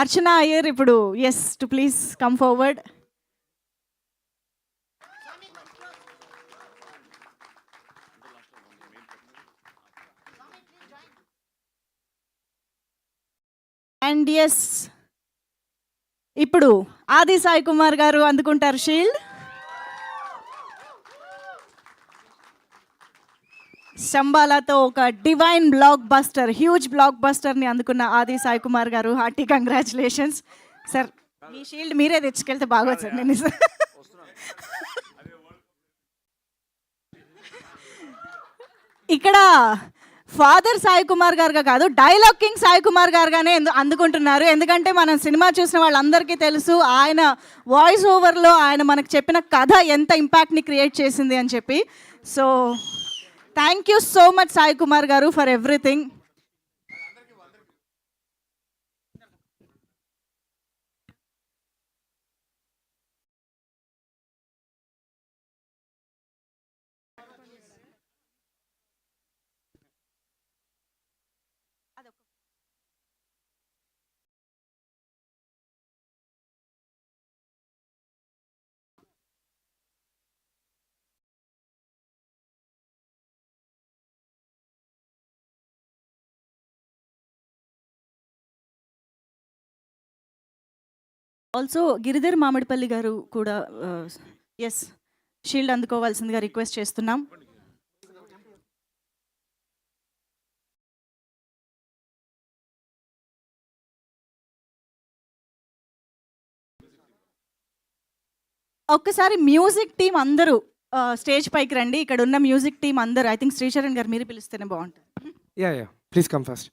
అర్చన అయ్యర్ ఇప్పుడు yes too please come forward. And yes ఇప్పుడు ఆది సాయి కుమార్ గారు అందుకుంటారు షీల్డ్. శంబాలాతో ఒక డివైన్ బ్లాక్ బస్టర్, హ్యూజ్ బ్లాక్ బస్టర్ని అందుకున్న Adi Sai Kumar garu, hearty congratulations sir. మీ షీల్డ్ మీరే తెచ్చుకెళ్తే బాగోదు సార్. నేను ఇక్కడ ఫాదర్ సాయి కుమార్ గారుగా కాదు, డైలాగ్ కింగ్ సాయి కుమార్ గారుగానే అందుకుంటున్నారు. ఎందుకంటే మనం సినిమా చూసిన వాళ్ళందరికీ తెలుసు ఆయన వాయిస్ ఓవర్లో ఆయన మనకు చెప్పిన కథ ఎంత ఇంపాక్ట్ని క్రియేట్ చేసింది అని చెప్పి. So thank you so much Sai Kumar garu for everything. Also Giridhar Mamidipalli garu కూడా ఎస్ షీల్డ్ అందుకోవాల్సిందిగా రిక్వెస్ట్ చేస్తున్నాం. ఒక్కసారి మ్యూజిక్ టీం అందరూ స్టేజ్ పైకి రండి. ఇక్కడ ఉన్న మ్యూజిక్ టీం అందరూ, ఐ థింక్ శ్రీచరణ్ గారు మీరు పిలిస్తేనే బాగుంటుంది. Yeah please come first.